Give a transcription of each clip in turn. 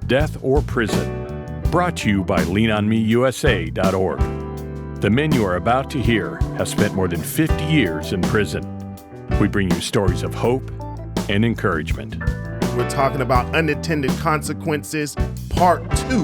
Death or Prison. Brought to you by leanonmeusa.org. The men you are about to hear have spent more than 50 years in prison. We bring you stories of hope and encouragement. We're talking about unintended consequences, part 2.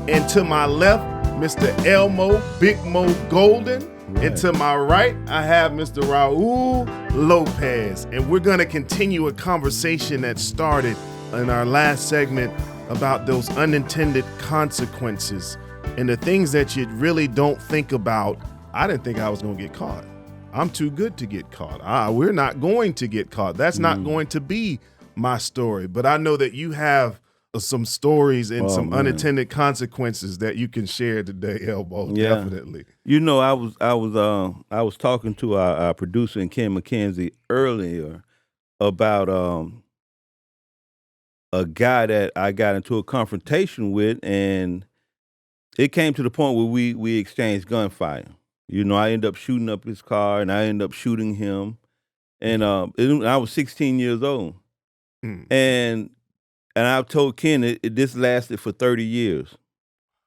And to my left, Mr. Elmo Big Mo Golden. Right. And to my right, I have Mr. Raul Lopez. And we're going to continue a conversation that started in our last segment about those unintended consequences and the things that you really don't think about. I didn't think I was going to get caught. I'm too good to get caught. We're not going to get caught. That's not going to be my story. But I know that you have some stories and unintended consequences that you can share today, Elmo. Yeah. Definitely. You know, I was talking to our producer, Ken McKenzie, earlier about a guy that I got into a confrontation with, and it came to the point where we exchanged gunfire. You know, I ended up shooting up his car, and I ended up shooting him. And I was 16 years old. And I've told Ken this lasted for 30 years.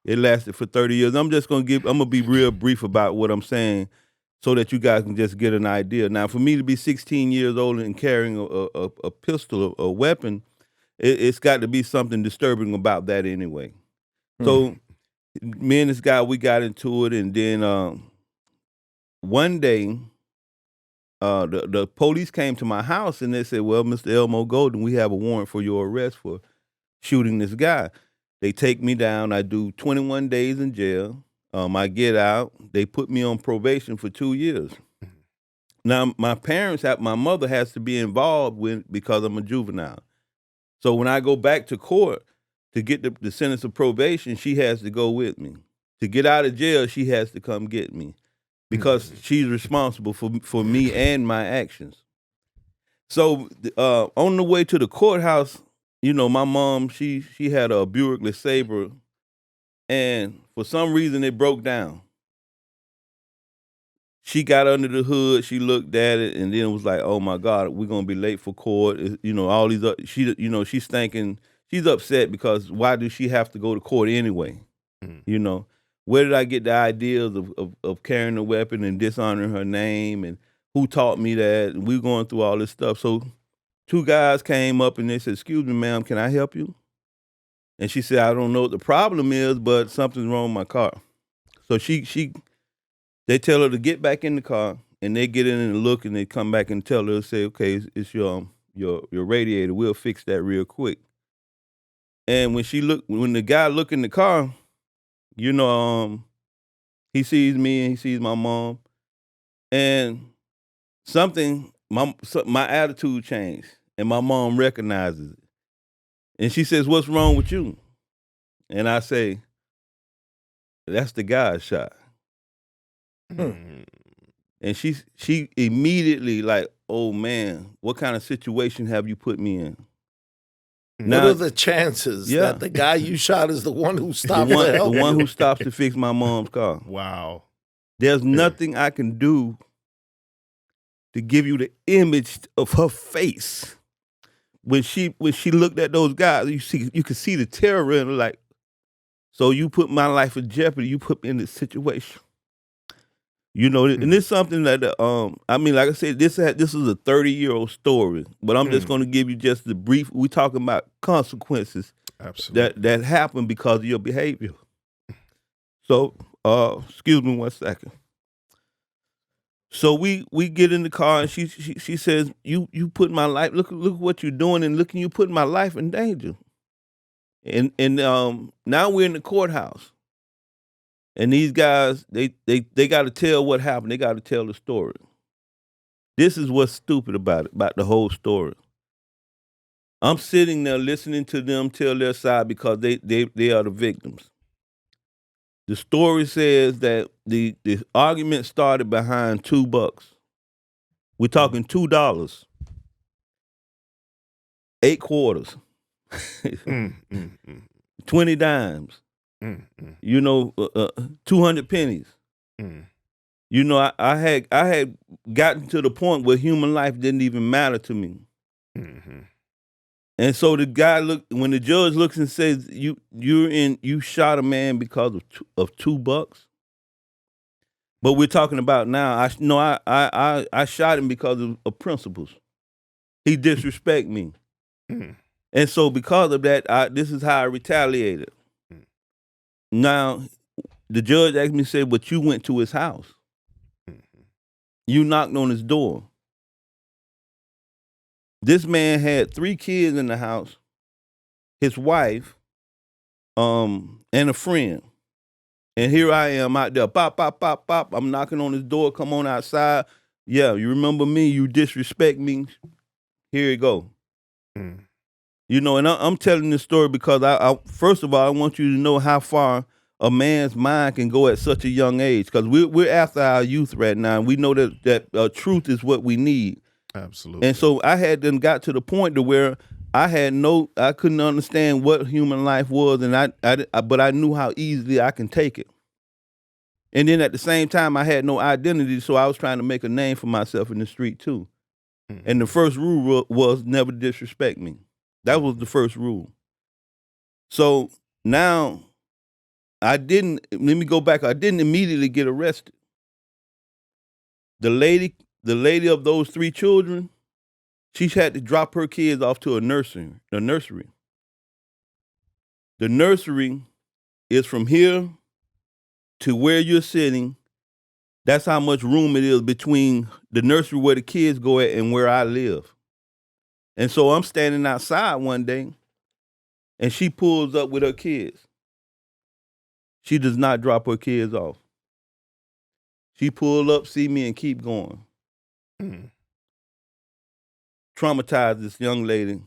It lasted for 30 years. I'm gonna be real brief about what I'm saying so that you guys can just get an idea. Now, for me to be 16 years old and carrying a pistol, a weapon, it's got to be something disturbing about that anyway. So me and this guy, we got into it, and then one day the police came to my house and they said, well, Mr. Elmo Golden, we have a warrant for your arrest for shooting this guy. They take me down. I do 21 days in jail. I get out. They put me on probation for 2 years. Now, my mother has to be involved because I'm a juvenile. So when I go back to court to get the sentence of probation, she has to go with me. To get out of jail, she has to come get me because she's responsible for me and my actions. So on the way to the courthouse, you know, my mom, she had a Buick LeSabre, and for some reason it broke down. She got under the hood, she looked at it, and then it was like, oh my God, we're gonna be late for court. You know, all these, she's thinking, she's upset because why does she have to go to court anyway? You know, where did I get the ideas of carrying a weapon and dishonoring her name, and who taught me that? And we were going through all this stuff. So 2 guys came up and they said, excuse me, ma'am, can I help you? And she said, I don't know what the problem is, but something's wrong with my car. So they tell her to get back in the car, and they get in and look, and they come back and tell her, say, okay, it's your radiator. We'll fix that real quick. And when the guy look in the car, you know, he sees me and he sees my mom, and my attitude changed, and my mom recognizes it. And she says, what's wrong with you? And I say, that's the guy I shot. And she immediately like, oh man, what kind of situation have you put me in? Now, what are the chances that the guy you shot is the one who stopped the one who stops to fix my mom's car? Wow. There's nothing I can do to give you the image of her face. When she looked at those guys, you could see the terror in her, like, so you put my life in jeopardy, you put me in this situation. You know, and it's something that, I mean, like I said, this is a 30-year-old story, but I'm just going to give you just the brief. We're talking about consequences that happen because of your behavior. So, excuse me 1 second. So we get in the car, and she says, "You put my life. Look what you're doing, and you putting my life in danger." And now we're in the courthouse. And these guys, they got to tell what happened. They got to tell the story. This is what's stupid about the whole story. I'm sitting there listening to them tell their side because they are the victims. The story says that the argument started behind $2. We're talking $2, 8 quarters, 20 dimes. You know, 200 pennies. You know, I had gotten to the point where human life didn't even matter to me. And so the guy when the judge looks and says, you shot a man because of $2. But we're talking about now, I shot him because of principles. He disrespect me. And so because of that, this is how I retaliated. Now, the judge asked me, said, but you went to his house. You knocked on his door. This man had 3 kids in the house, his wife, and a friend. And here I am out there, pop, pop, pop, pop. I'm knocking on his door, come on outside. Yeah, you remember me, you disrespect me. Here you go. You know, and I'm telling this story because I first of all, I want you to know how far a man's mind can go at such a young age. Because we're after our youth right now, and we know that truth is what we need. Absolutely. And so I had then got to the point to where I couldn't understand what human life was, and but I knew how easily I can take it. And then at the same time, I had no identity, so I was trying to make a name for myself in the street too. And the first rule was never disrespect me. That was the first rule. So now let me go back. I didn't immediately get arrested. The lady of those 3 children, she had to drop her kids off to a nursery. The nursery is from here to where you're sitting. That's how much room it is between the nursery where the kids go at and where I live. And so I'm standing outside one day, and she pulls up with her kids. She does not drop her kids off. She pulled up, see me, and keep going. Traumatized this young lady.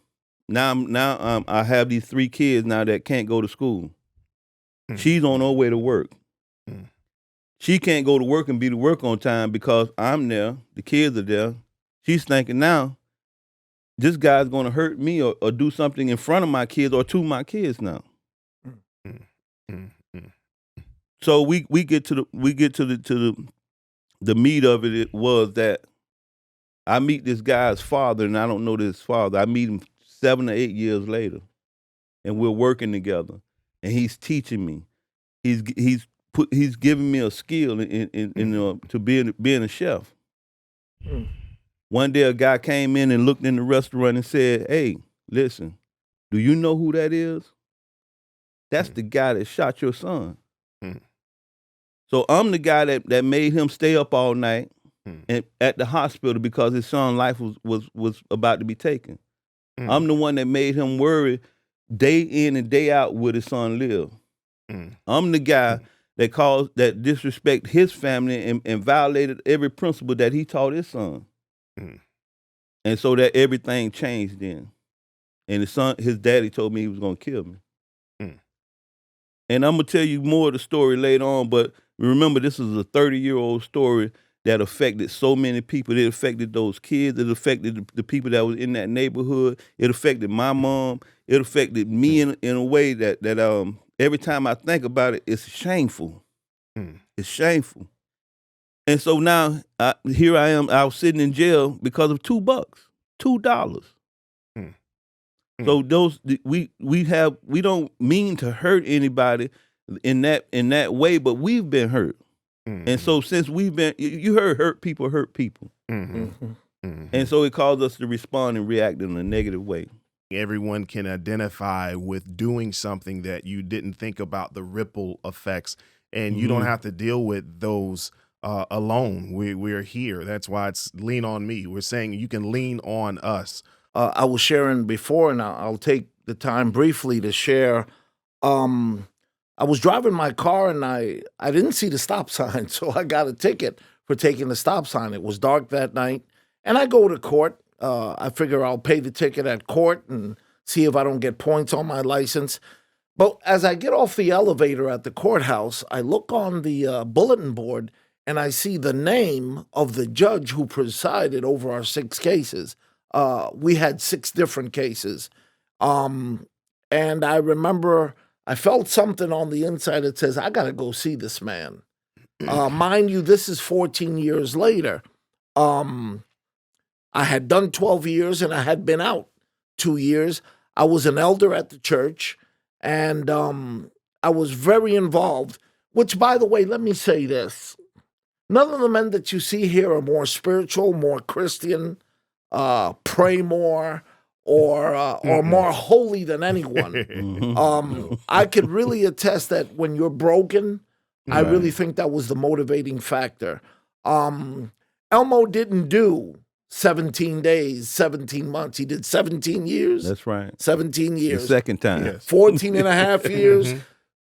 Now I have these 3 kids now that can't go to school. She's on her way to work. She can't go to work and be to work on time because I'm there. The kids are there. She's thinking now, this guy's going to hurt me or do something in front of my kids or to my kids now. So we get to the meat of it. It was that I meet this guy's father, and I don't know this father. I meet him 7 or 8 years later, and we're working together, and he's teaching me. He's giving me a skill in to being a chef. One day a guy came in and looked in the restaurant and said, "Hey, listen, do you know who that is? That's the guy that shot your son." So I'm the guy that made him stay up all night and at the hospital because his son's life was about to be taken. I'm the one that made him worry day in and day out where his son lived. I'm the guy that disrespect his family and violated every principle that he taught his son. And so that everything changed then. And his daddy told me he was going to kill me. And I'm going to tell you more of the story later on, but remember, this is a 30-year-old story that affected so many people. It affected those kids. It affected the people that was in that neighborhood. It affected my mom. It affected me in a way that every time I think about it, it's shameful. It's shameful. And so now, here I am. I was sitting in jail because of $2. So we don't mean to hurt anybody in that way, but we've been hurt. And so since we've been, you heard hurt people. And so it caused us to respond and react in a negative way. Everyone can identify with doing something that you didn't think about the ripple effects, and you don't have to deal with those alone. We're here. That's why it's lean on me. We're saying you can lean on us. I was sharing before, and I'll take the time briefly to share. I was driving my car, and I didn't see the stop sign, so I got a ticket for taking the stop sign. It was dark that night, and I go to court. I figure I'll pay the ticket at court and see if I don't get points on my license. But as I get off the elevator at the courthouse, I look on the bulletin board, and I see the name of the judge who presided over our 6 cases. We had 6 different cases. And I remember I felt something on the inside that says, I got to go see this man. Mind you, this is 14 years later. I had done 12 years and I had been out 2 years. I was an elder at the church, and I was very involved, which, by the way, let me say this. None of the men that you see here are more spiritual, more Christian, pray more, or more holy than anyone. I could really attest that when you're broken, I really think that was the motivating factor. Elmo didn't do 17 days, 17 months. He did 17 years. That's right. 17 years. The second time. Yes. 14 and a half years,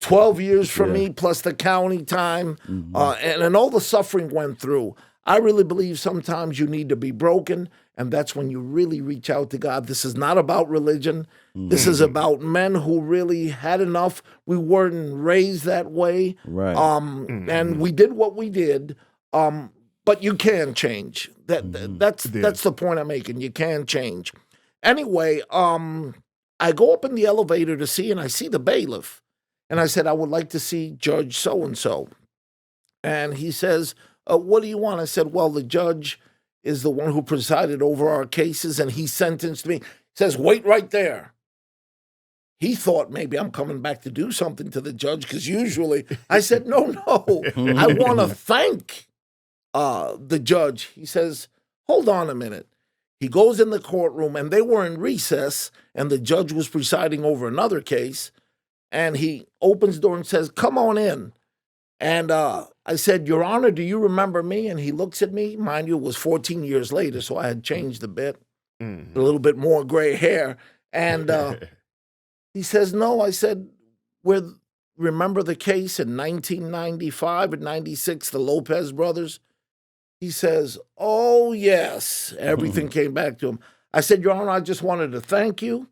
12 years for me, plus the county time, and all the suffering went through. I really believe sometimes you need to be broken, and that's when you really reach out to God. This is not about religion. This is about men who really had enough. We weren't raised that way. Right. And we did what we did. But you can change. That's the point I'm making. You can change. Anyway, I go up in the elevator to see, and I see the bailiff. And I said, I would like to see Judge so-and-so. And he says, what do you want? I said, well, the judge is the one who presided over our cases, and he sentenced me. He says, wait right there. He thought maybe I'm coming back to do something to the judge, because usually I said, no, I want to thank the judge. He says, hold on a minute. He goes in the courtroom, and they were in recess, and the judge was presiding over another case, and he opens the door and says, come on in. And I said, Your Honor, do you remember me? And he looks at me. Mind you, it was 14 years later, so I had changed a bit, a little bit more gray hair. And he says, no. I said, remember the case in 1995 and 96, the Lopez brothers? He says, oh, yes. Everything came back to him. I said, Your Honor, I just wanted to thank you.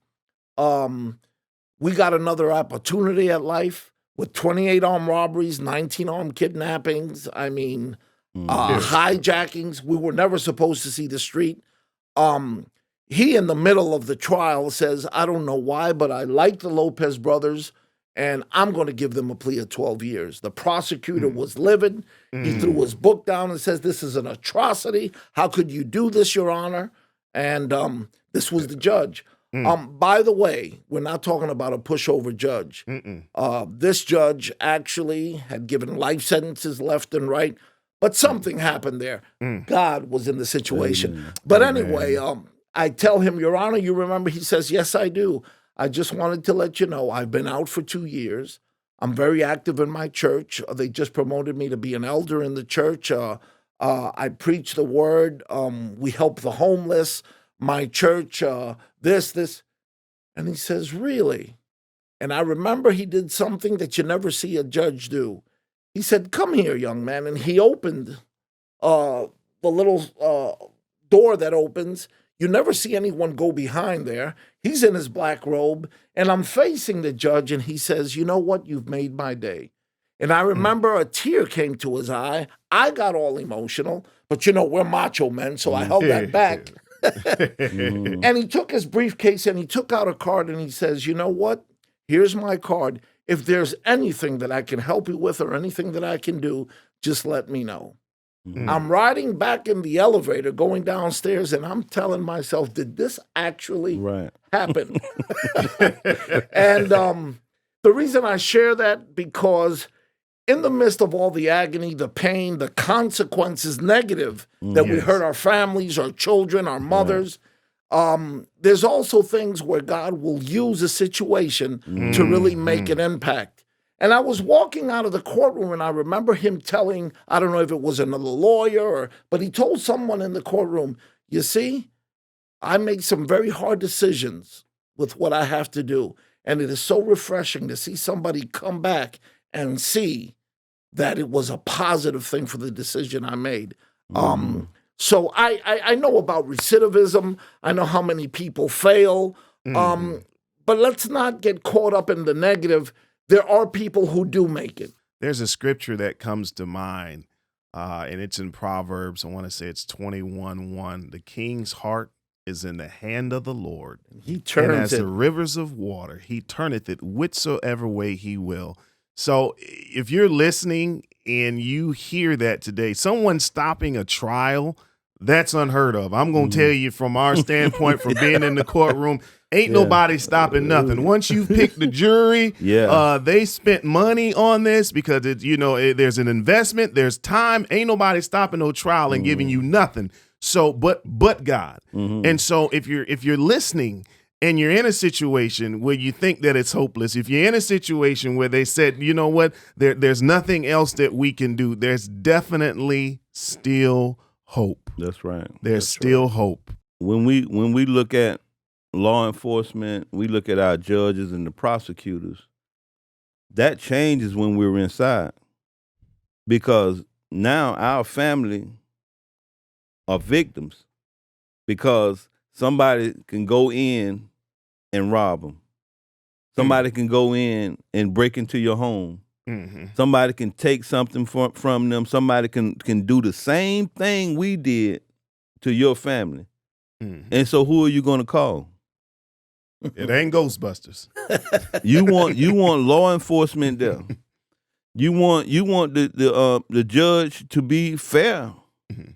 We got another opportunity at life with 28 armed robberies, 19 armed kidnappings. I mean, hijackings. We were never supposed to see the street. He, in the middle of the trial, says, I don't know why, but I like the Lopez brothers, and I'm going to give them a plea of 12 years. The prosecutor was livid. He threw his book down and says, this is an atrocity. How could you do this, Your Honor? And this was the judge. By the way, we're not talking about a pushover judge. This judge actually had given life sentences left and right, but something happened there. God was in the situation. But anyway, I tell him, Your Honor, you remember? He says, yes, I do. I just wanted to let you know I've been out for 2 years. I'm very active in my church. They just promoted me to be an elder in the church. I preach the word. We help the homeless. My church, this. And he says, really? And I remember he did something that you never see a judge do. He said, come here, young man. And he opened the little door that opens. You never see anyone go behind there. He's in his black robe, and I'm facing the judge, and he says, you know what? You've made my day. And I remember a tear came to his eye. I got all emotional, but we're macho men, so I held that back. And he took his briefcase, and he took out a card, and he says, you know what? Here's my card. If there's anything that I can help you with or anything that I can do, just let me know. I'm riding back in the elevator, going downstairs, and I'm telling myself, did this actually happen? And the reason I share that, because in the midst of all the agony, the pain, the consequences, negative, that we hurt our families, our children, our mothers, there's also things where God will use a situation to really make an impact. And I was walking out of the courtroom, and I remember him telling, I don't know if it was another lawyer, but he told someone in the courtroom, you see, I make some very hard decisions with what I have to do. And it is so refreshing to see somebody come back and see that it was a positive thing for the decision I made. So I know about recidivism. I know how many people fail. But let's not get caught up in the negative. There are people who do make it. There's a scripture that comes to mind, and it's in Proverbs. I want to say it's 21:1. The king's heart is in the hand of the Lord. He turns and as it. the rivers of water, he turneth it whithersoever way he will. So if you're listening and you hear that today, someone stopping a trial, that's unheard of. I'm going to tell you from our standpoint, from being in the courtroom, Ain't nobody stopping nothing. Once you've picked the jury, they spent money on this because it's, there's an investment, there's time. Ain't nobody stopping no trial and giving you nothing. So, but God. And so if you're listening and you're in a situation where you think that it's hopeless, if you're in a situation where they said, you know what, there's nothing else that we can do, there's definitely still hope. That's right. There's still hope. When we look at law enforcement, we look at our judges and the prosecutors, that changes when we're inside. Because now our family are victims because somebody can go in and rob them. Somebody can go in and break into your home. Somebody can take something from them. Somebody can do the same thing we did to your family. And so who are you going to call? It ain't Ghostbusters. You want law enforcement there. You want the judge to be fair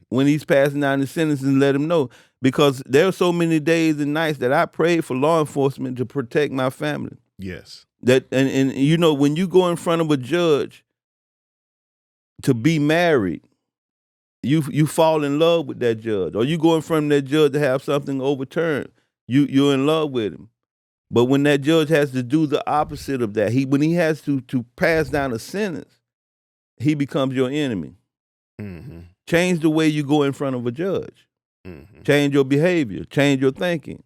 when he's passing down the sentence and let him know. Because there are so many days and nights that I prayed for law enforcement to protect my family. Yes. That and when you go in front of a judge to be married, you fall in love with that judge, or you go in front of that judge to have something overturned. You're in love with him. But when that judge has to do the opposite of that, when he has to pass down a sentence, he becomes your enemy. Change the way you go in front of a judge. Change your behavior, change your thinking,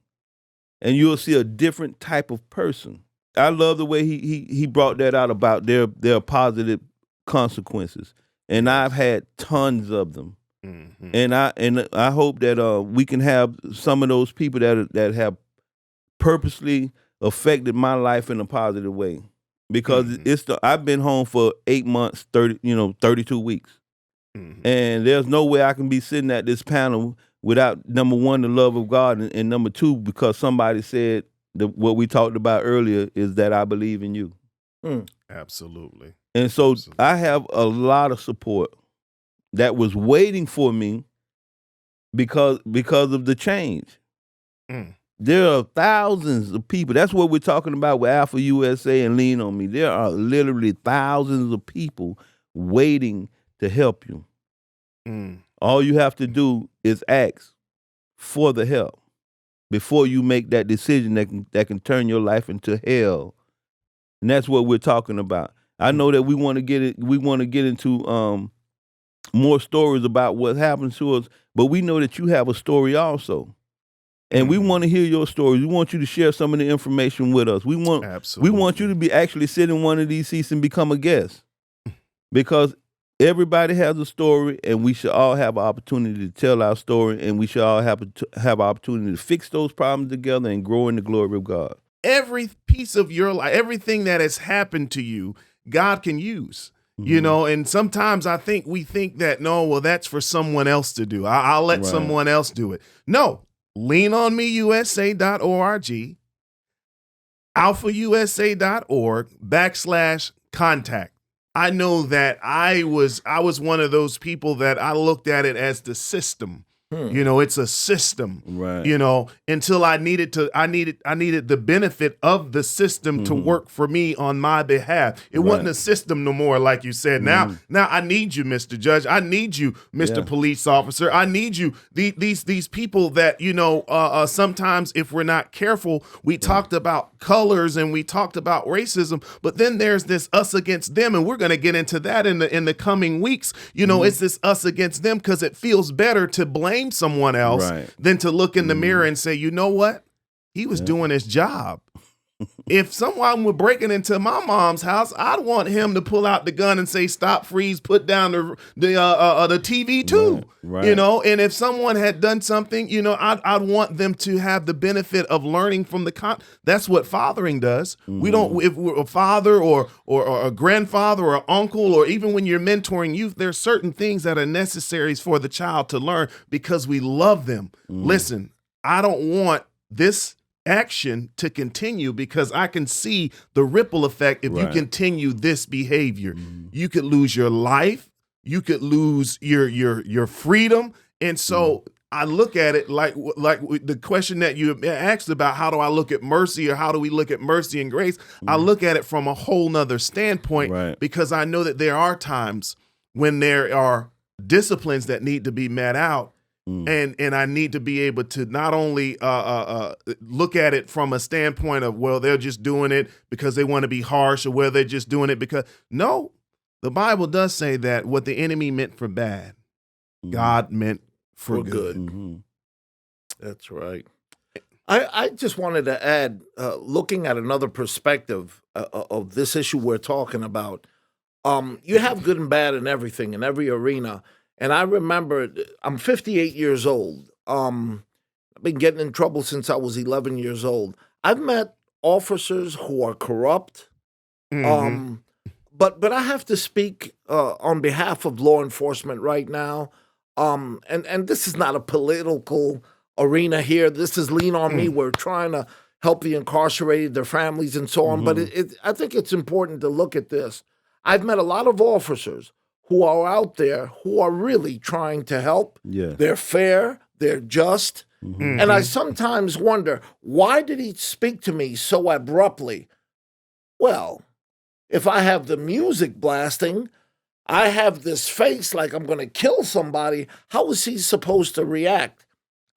and you'll see a different type of person. I love the way he brought that out about their positive consequences, and I've had tons of them. And I hope that we can have some of those people that have purposely affected my life in a positive way, because I've been home for 8 months, 32 weeks, and there's no way I can be sitting at this panel without, number one, the love of God, and number two, because somebody said what we talked about earlier is that I believe in you. Absolutely. And so I have a lot of support that was waiting for me because of the change. There are thousands of people. That's what we're talking about with Alpha USA and Lean on Me. There are literally thousands of people waiting to help you. All you have to do is ask for the help before you make that decision that can turn your life into hell. And that's what we're talking about. I know that we want to get into more stories about what happens to us, but we know that you have a story also. And we want to hear your stories. We want you to share some of the information with us. We want you to be actually sit in one of these seats and become a guest. Because everybody has a story, and we should all have an opportunity to tell our story, and we should all have an opportunity to fix those problems together and grow in the glory of God. Every piece of your life, everything that has happened to you, God can use. And sometimes we think that, no, well, that's for someone else to do. I'll let someone else do it. No, leanonmeusa.org, alphausa.org/contact. I know that I was one of those people that I looked at it as the system. It's a system, right? Until I needed the benefit of the system to work for me on my behalf. It wasn't a system no more, like you said. Now I need you, Mr. Judge. I need you, Mr. Police Officer. I need you. These people that sometimes, if we're not careful, we talked about colors and we talked about racism, but then there's this us against them, and we're going to get into that in the coming weeks. It's this us against them because it feels better to blame someone else than to look in the mirror and say, you know what? He was doing his job. If someone were breaking into my mom's house, I'd want him to pull out the gun and say, stop, freeze, put down the TV too. And if someone had done something, I'd want them to have the benefit of learning from that's what fathering does. We don't, if we're a father or a grandfather or an uncle, or even when you're mentoring youth, there's certain things that are necessaries for the child to learn because we love them. Listen, I don't want this action to continue because I can see the ripple effect. If you continue this behavior, you could lose your life, you could lose your freedom. And so I look at it like the question that you asked about, how do I look at mercy, or how do we look at mercy and grace? I look at it from a whole nother standpoint, because I know that there are times when there are disciplines that need to be met out. And I need to be able to not only look at it from a standpoint of, well, they're just doing it because they want to be harsh, or whether they're just doing it because, no, the Bible does say that what the enemy meant for bad, God meant for good. That's right. I just wanted to add, looking at another perspective of this issue we're talking about, you have good and bad in everything, in every arena. And I remember, I'm 58 years old. I've been getting in trouble since I was 11 years old. I've met officers who are corrupt. But I have to speak on behalf of law enforcement right now. And this is not a political arena here. This is Lean on Me. We're trying to help the incarcerated, their families, and so on. But I think it's important to look at this. I've met a lot of officers who are out there who are really trying to help. They're fair, they're just. And I sometimes wonder, why did he speak to me so abruptly? Well, if I have the music blasting, I have this face like I'm going to kill somebody, how is he supposed to react?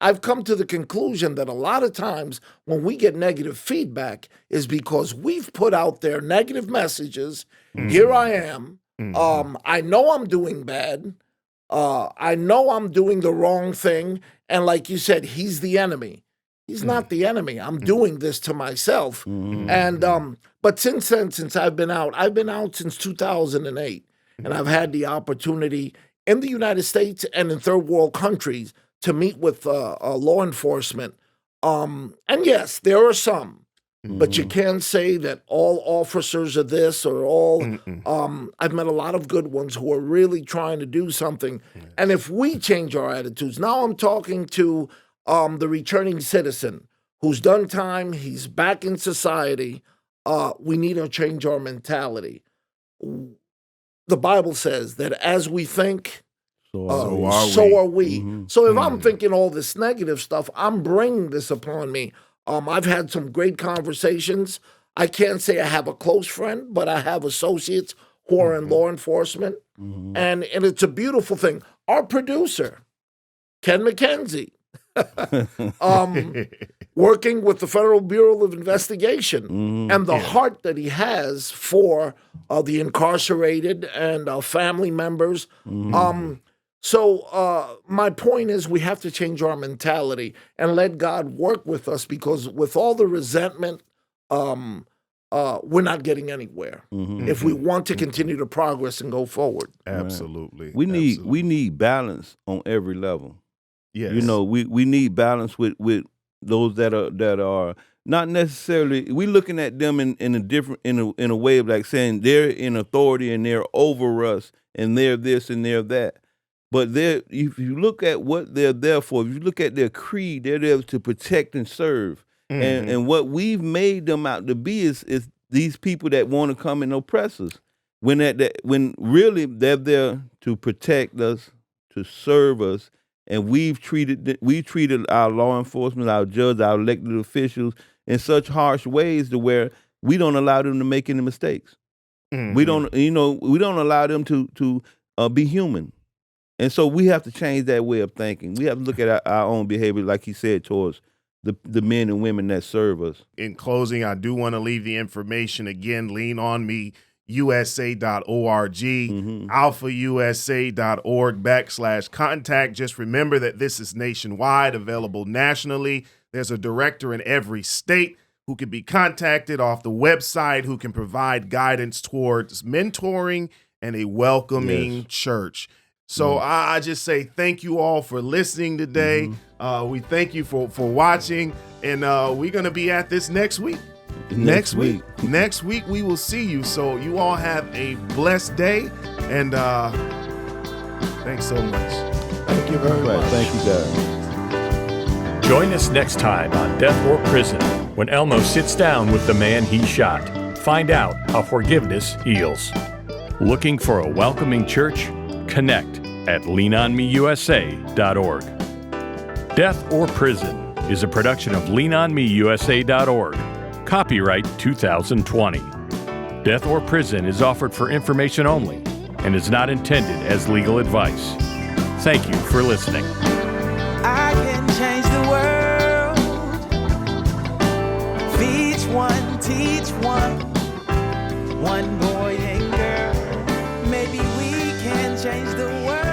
I've come to the conclusion that a lot of times when we get negative feedback is because we've put out there negative messages. Here I am. I know I'm doing bad. I know I'm doing the wrong thing. And like you said, he's the enemy. He's not the enemy. I'm doing this to myself. And but since then, since I've been out since 2008. And I've had the opportunity in the United States and in third world countries to meet with law enforcement. And yes, there are some. But you can't say that all officers are this or all. I've met a lot of good ones who are really trying to do something. And if we change our attitudes, now I'm talking to the returning citizen who's done time, he's back in society. We need to change our mentality. The Bible says that as we think, so are we. So if I'm thinking all this negative stuff, I'm bringing this upon me. I've had some great conversations. I can't say I have a close friend, but I have associates who are in law enforcement. And it's a beautiful thing. Our producer, Ken McKenzie, working with the Federal Bureau of Investigation, and the heart that he has for the incarcerated and family members. So my point is we have to change our mentality and let God work with us, because with all the resentment, we're not getting anywhere if we want to continue to progress and go forward. Absolutely. We need balance on every level. Yes. You know, we need balance with those that are not necessarily, we looking at them in a way of like saying they're in authority and they're over us and they're this and they're that. But if you look at what they're there for, if you look at their creed, they're there to protect and serve. And what we've made them out to be is these people that want to come and oppress us. When really they're there to protect us, to serve us, and we've treated our law enforcement, our judges, our elected officials in such harsh ways to where we don't allow them to make any mistakes. We don't allow them to be human. And so we have to change that way of thinking. We have to look at our own behavior, like he said, towards the men and women that serve us. In closing, I do want to leave the information again, leanonmeusa.org, alphausa.org/contact. Just remember that this is nationwide, available nationally. There's a director in every state who can be contacted off the website, who can provide guidance towards mentoring and a welcoming church. So I just say thank you all for listening today. We thank you for watching, and we're going to be at this next week. Next week we will see you. So you all have a blessed day, and thanks so much. Thank you very much. Thank you, guys. Join us next time on Death or Prison when Elmo sits down with the man he shot. Find out how forgiveness heals. Looking for a welcoming church? Connect at leanonmeusa.org. Death or Prison is a production of leanonmeusa.org. Copyright 2020. Death or Prison is offered for information only and is not intended as legal advice. Thank you for listening. I can change the world. Each one, teach one. One boy and girl. Maybe we can change the world.